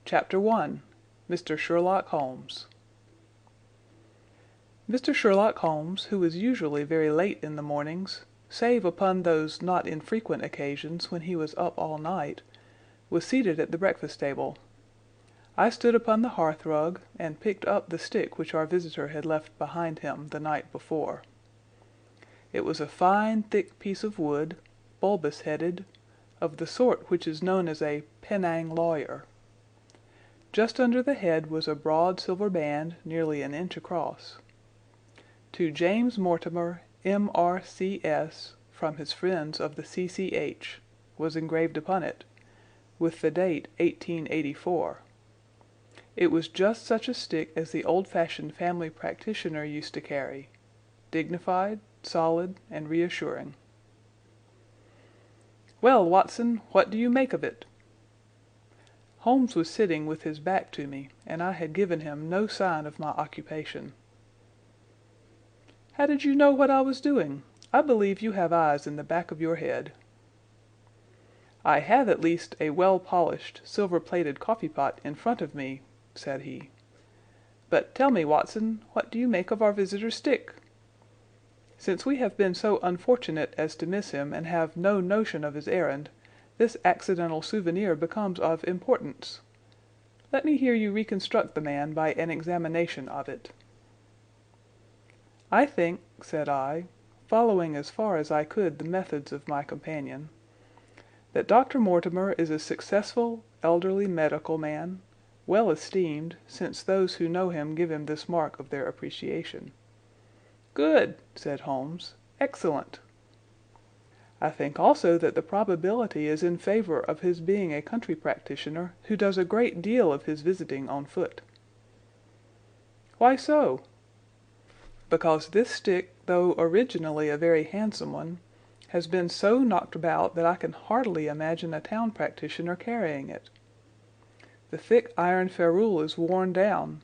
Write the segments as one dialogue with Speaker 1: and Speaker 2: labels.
Speaker 1: Chapter 1. Mr. Sherlock Holmes. Mr. Sherlock Holmes, who was usually very late in the mornings, save upon those not infrequent occasions when he was up all night, was seated at the breakfast table. I stood upon the hearth-rug, and picked up the stick which our visitor had left behind him the night before. It was a fine thick piece of wood, bulbous-headed, of the sort which is known as a Penang lawyer. Just under the head was a broad silver band nearly an inch across. To James Mortimer, M.R.C.S., from his friends of the C.C.H., was engraved upon it, with the date 1884. It was just such a stick as the old-fashioned family practitioner used to carry, dignified, solid, and reassuring. "Well, Watson, what do you make of it?" Holmes was sitting with his back to me, and I had given him no sign of my occupation. "How did you know what I was doing? I believe you have eyes in the back of your head." "I have at least a well-polished, silver-plated coffee-pot in front of me," said he. "But tell me, Watson, what do you make of our visitor's stick? Since we have been so unfortunate as to miss him and have no notion of his errand, this accidental souvenir becomes of importance. Let me hear you reconstruct the man by an examination of it." "I think," said I, following as far as I could the methods of my companion, "that Dr. Mortimer is a successful, elderly medical man, well esteemed, since those who know him give him this mark of their appreciation." "Good!" said Holmes. "Excellent!" "I think also that the probability is in favor of his being a country practitioner who does a great deal of his visiting on foot." "Why so?" "Because this stick, though originally a very handsome one, has been so knocked about that I can hardly imagine a town practitioner carrying it. The thick iron ferrule is worn down,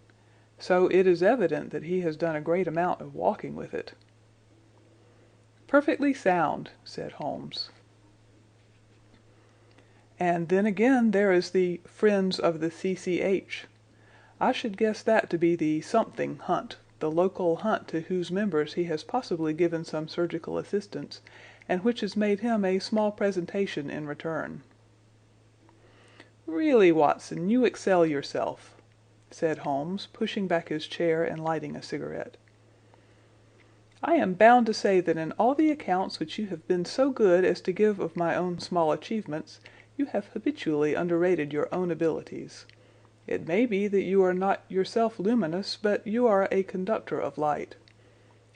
Speaker 1: so it is evident that he has done a great amount of walking with it." "Perfectly sound," said Holmes. "And then again there is the Friends of the C.C.H. I should guess that to be the something hunt, the local hunt to whose members he has possibly given some surgical assistance, and which has made him a small presentation in return." "Really, Watson, you excel yourself," said Holmes, pushing back his chair and lighting a cigarette. "I am bound to say that in all the accounts which you have been so good as to give of my own small achievements, you have habitually underrated your own abilities. It may be that you are not yourself luminous, but you are a conductor of light.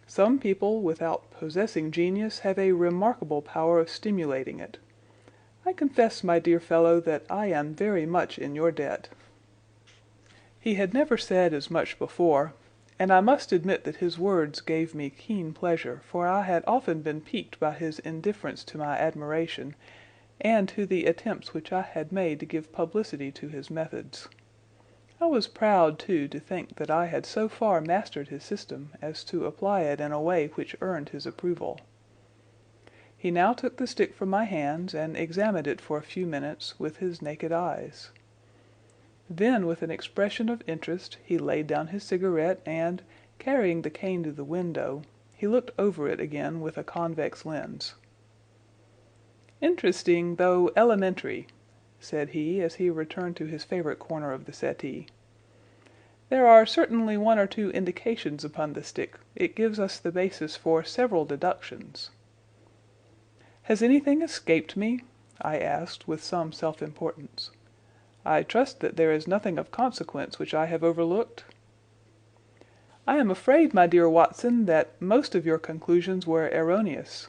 Speaker 1: Some people, without possessing genius, have a remarkable power of stimulating it. I confess, my dear fellow, that I am very much in your debt." He had never said as much before, and I must admit that his words gave me keen pleasure, for I had often been piqued by his indifference to my admiration, and to the attempts which I had made to give publicity to his methods. I was proud, too, to think that I had so far mastered his system as to apply it in a way which earned his approval. He now took the stick from my hands and examined it for a few minutes with his naked eyes. Then, with an expression of interest, he laid down his cigarette and, carrying the cane to the window, he looked over it again with a convex lens. "Interesting, though elementary," said he as he returned to his favorite corner of the settee. "There are certainly one or two indications upon the stick. It gives us the basis for several deductions." "Has anything escaped me?" I asked with some self-importance. "I trust that there is nothing of consequence which I have overlooked?" "I am afraid, my dear Watson, that most of your conclusions were erroneous.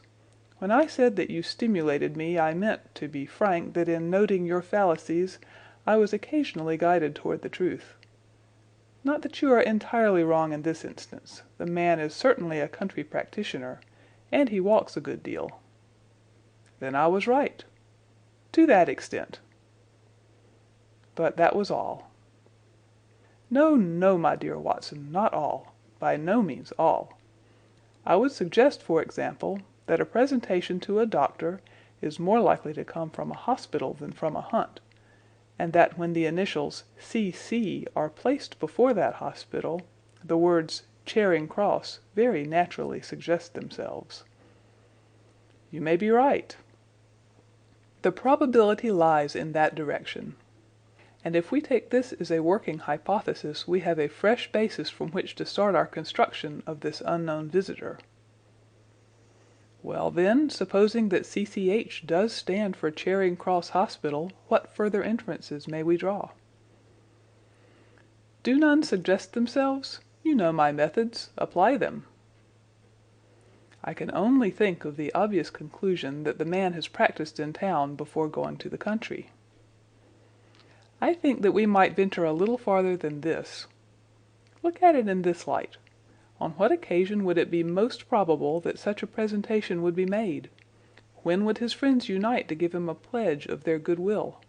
Speaker 1: When I said that you stimulated me, I meant, to be frank, that in noting your fallacies I was occasionally guided toward the truth. Not that you are entirely wrong in this instance. The man is certainly a country practitioner, and he walks a good deal." "Then I was right." "To that extent." But that was all. "No, no, my dear Watson, not all. By no means all. I would suggest, for example, that a presentation to a doctor is more likely to come from a hospital than from a hunt, and that when the initials C.C. are placed before that hospital, the words Charing Cross very naturally suggest themselves. You may be right. The probability lies in that direction. And if we take this as a working hypothesis, we have a fresh basis from which to start our construction of this unknown visitor. Well then, supposing that CCH does stand for Charing Cross Hospital, what further inferences may we draw? Do none suggest themselves? You know my methods. Apply them. I can only think of the obvious conclusion that the man has practiced in town before going to the country. I think that we might venture a little farther than this. Look at it in this light. On what occasion would it be most probable that such a presentation would be made? When would his friends unite to give him a pledge of their goodwill?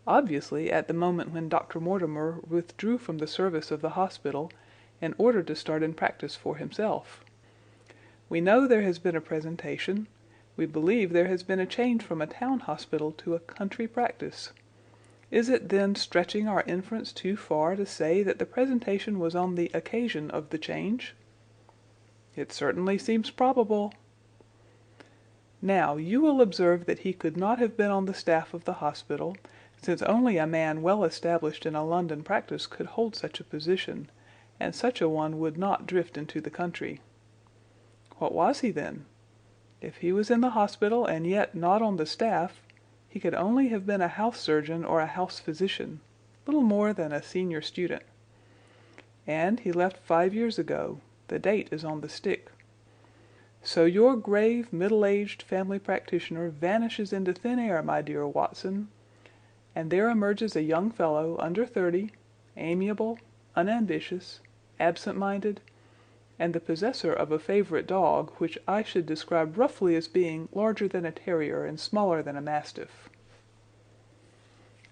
Speaker 1: Obviously, at the moment when Dr. Mortimer withdrew from the service of the hospital in order to start in practice for himself. We know there has been a presentation. We believe there has been a change from a town hospital to a country practice. Is it then stretching our inference too far to say that the presentation was on the occasion of the change? It certainly seems probable. Now, you will observe that he could not have been on the staff of the hospital, since only a man well established in a London practice could hold such a position, and such a one would not drift into the country. What was he then? If he was in the hospital and yet not on the staff, he could only have been a house surgeon or a house physician, little more than a senior student. And he left 5 years ago. The date is on the stick. So your grave, middle-aged family practitioner vanishes into thin air, my dear Watson, and there emerges a young fellow under 30, amiable, unambitious, absent-minded, and the possessor of a favorite dog which I should describe roughly as being larger than a terrier and smaller than a mastiff.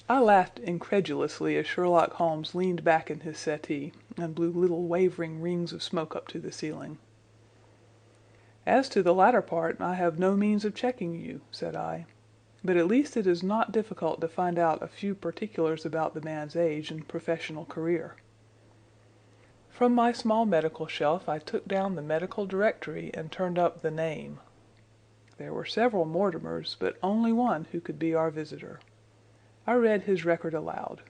Speaker 1: I laughed incredulously as Sherlock Holmes leaned back in his settee and blew little wavering rings of smoke up to the ceiling. As to the latter part, I have no means of checking you, said I, but at least it is not difficult to find out a few particulars about the man's age and professional career. From my small medical shelf I took down the medical directory and turned up the name. There were several Mortimers, but only one who could be our visitor. I read his record aloud.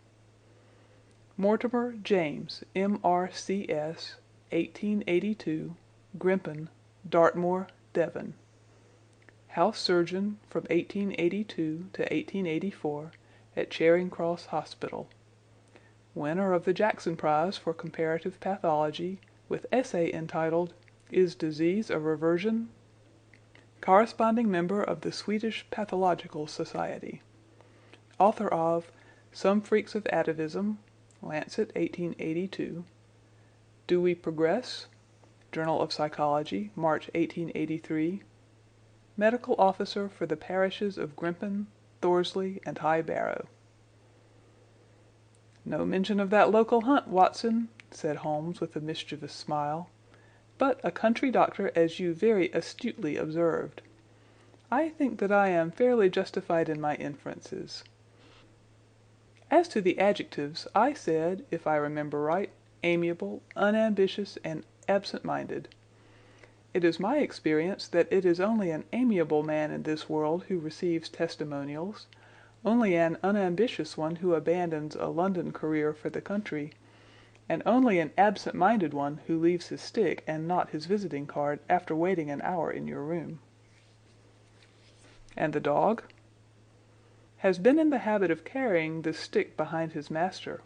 Speaker 1: Mortimer James, M.R.C.S., 1882, Grimpen, Dartmoor, Devon. House surgeon from 1882 to 1884 at Charing Cross Hospital. Winner of the Jackson Prize for Comparative Pathology, with essay entitled, Is Disease a Reversion? Corresponding member of the Swedish Pathological Society. Author of Some Freaks of Atavism, Lancet, 1882. Do We Progress? Journal of Psychology, March 1883. Medical Officer for the parishes of Grimpen, Thorsley, and High Barrow. No mention of that local hunt, Watson, said Holmes with a mischievous smile, but a country doctor, as you very astutely observed. I think that I am fairly justified in my inferences. As to the adjectives, I said, if I remember right, amiable, unambitious, and absent-minded. It is my experience that it is only an amiable man in this world who receives testimonials, only an unambitious one who abandons a London career for the country, and only an absent-minded one who leaves his stick and not his visiting card after waiting an hour in your room. And the dog? Has been in the habit of carrying the stick behind his master.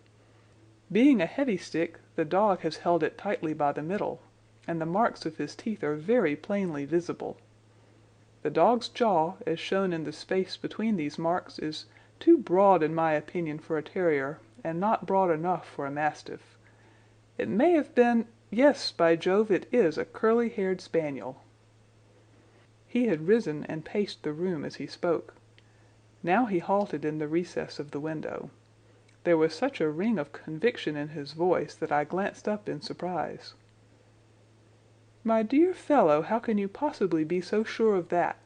Speaker 1: Being a heavy stick, the dog has held it tightly by the middle, and the marks of his teeth are very plainly visible. The dog's jaw, as shown in the space between these marks, is too broad in my opinion for a terrier, and not broad enough for a mastiff. It may have been, yes, by Jove, it is a curly-haired spaniel. He had risen and paced the room as he spoke. Now he halted in the recess of the window. There was such a ring of conviction in his voice that I glanced up in surprise. "My dear fellow, how can you possibly be so sure of that?"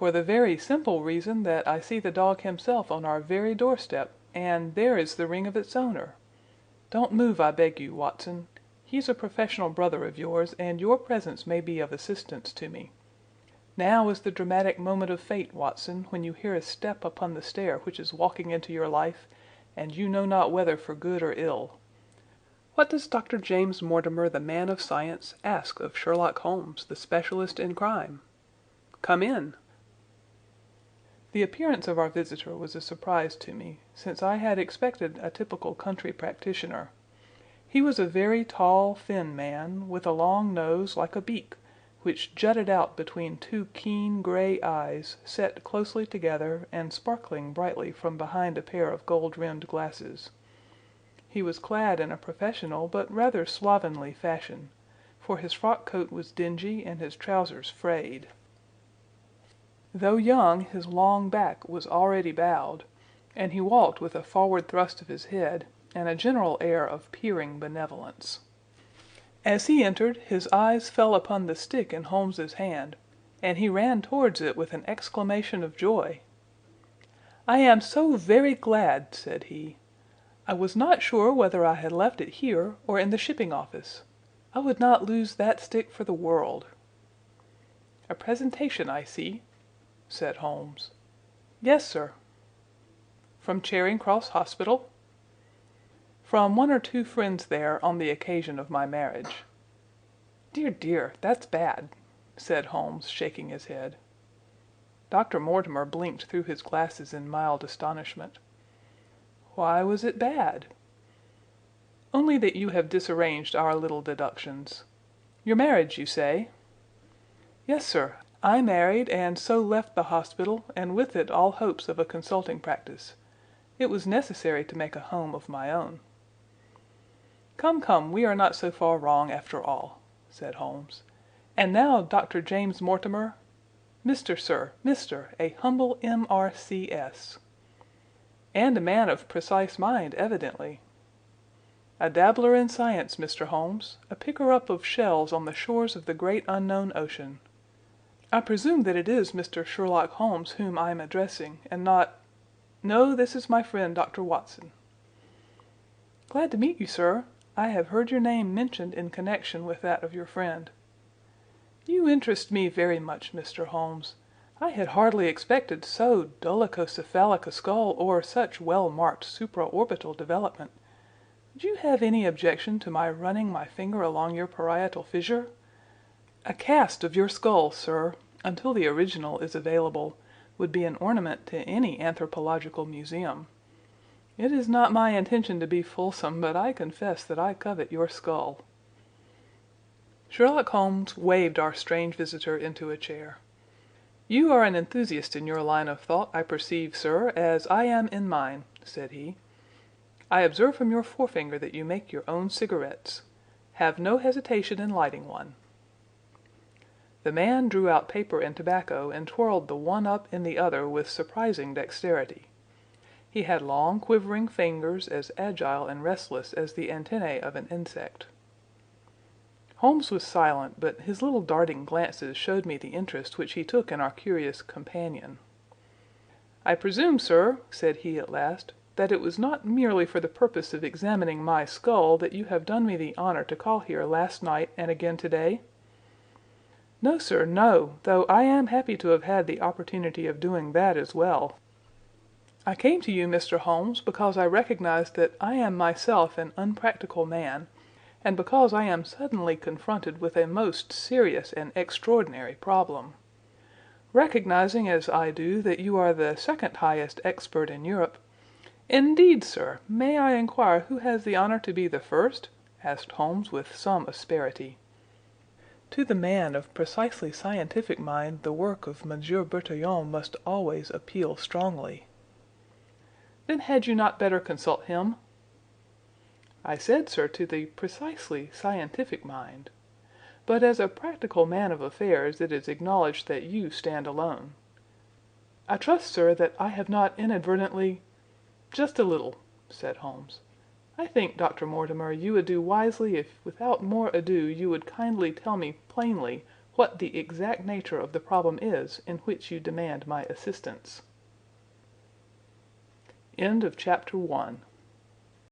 Speaker 1: For the very simple reason that I see the dog himself on our very doorstep, and there is the ring of its owner. Don't move, I beg you, Watson. He's a professional brother of yours, and your presence may be of assistance to me. Now is the dramatic moment of fate, Watson, when you hear a step upon the stair which is walking into your life, and you know not whether for good or ill. What does Dr. James Mortimer, the man of science, ask of Sherlock Holmes, the specialist in crime? Come in. The appearance of our visitor was a surprise to me, since I had expected a typical country practitioner. He was a very tall, thin man, with a long nose like a beak, which jutted out between two keen gray eyes set closely together and sparkling brightly from behind a pair of gold-rimmed glasses. He was clad in a professional but rather slovenly fashion, for his frock coat was dingy and his trousers frayed. Though young, his long back was already bowed, and he walked with a forward thrust of his head and a general air of peering benevolence. As he entered, his eyes fell upon the stick in Holmes's hand, and he ran towards it with an exclamation of joy. "I am so very glad," said he. "I was not sure whether I had left it here or in the shipping office. I would not lose that stick for the world." "A presentation, I see," said Holmes. "Yes, sir." "From Charing Cross Hospital?" "From one or two friends there on the occasion of my marriage." "Dear, dear, that's bad," said Holmes, shaking his head. Dr. Mortimer blinked through his glasses in mild astonishment. "Why was it bad?" "Only that you have disarranged our little deductions. Your marriage, you say?" "Yes, sir. I married, and so left the hospital, and with it all hopes of a consulting practice. It was necessary to make a home of my own." "Come, come, we are not so far wrong after all," said Holmes. "And now, Dr. James Mortimer—" "Mr. Sir, Mr. a humble M.R.C.S." "And a man of precise mind, evidently." "A dabbler in science, Mr. Holmes, a picker-up of shells on the shores of the great unknown ocean. I presume that it is Mr. Sherlock Holmes whom I am addressing, and not— No, this is my friend Dr. Watson." "Glad to meet you, sir. I have heard your name mentioned in connection with that of your friend." "You interest me very much, Mr. Holmes. I had hardly expected so dolichocephalic a skull or such well-marked supraorbital development. Would you have any objection to my running my finger along your parietal fissure? A cast of your skull, sir, until the original is available, would be an ornament to any anthropological museum. It is not my intention to be fulsome, but I confess that I covet your skull." Sherlock Holmes waved our strange visitor into a chair. "You are an enthusiast in your line of thought, I perceive, sir, as I am in mine," said he. "I observe from your forefinger that you make your own cigarettes. Have no hesitation in lighting one." The man drew out paper and tobacco and twirled the one up in the other with surprising dexterity. He had long, quivering fingers as agile and restless as the antennae of an insect. Holmes was silent, but his little darting glances showed me the interest which he took in our curious companion. "I presume, sir," said he at last, "that it was not merely for the purpose of examining my skull that you have done me the honor to call here last night and again today?" "No, sir, no, though I am happy to have had the opportunity of doing that as well. I came to you, Mr. Holmes, because I recognize that I am myself an unpractical man, and because I am suddenly confronted with a most serious and extraordinary problem. Recognizing as I do that you are the second highest expert in Europe—" "Indeed, sir, may I inquire who has the honor to be the first?" asked Holmes with some asperity. To the man of precisely scientific mind the work of Monsieur Bertillon must always appeal strongly. "Then had you not better consult him?" "I said, sir, to the precisely scientific mind. But as a practical man of affairs it is acknowledged that you stand alone. I trust, sir, that I have not inadvertently—" "Just a little," said Holmes. "I think, Dr. Mortimer, you would do wisely if without more ado you would kindly tell me plainly what the exact nature of the problem is in which you demand my assistance. End of Chapter 1.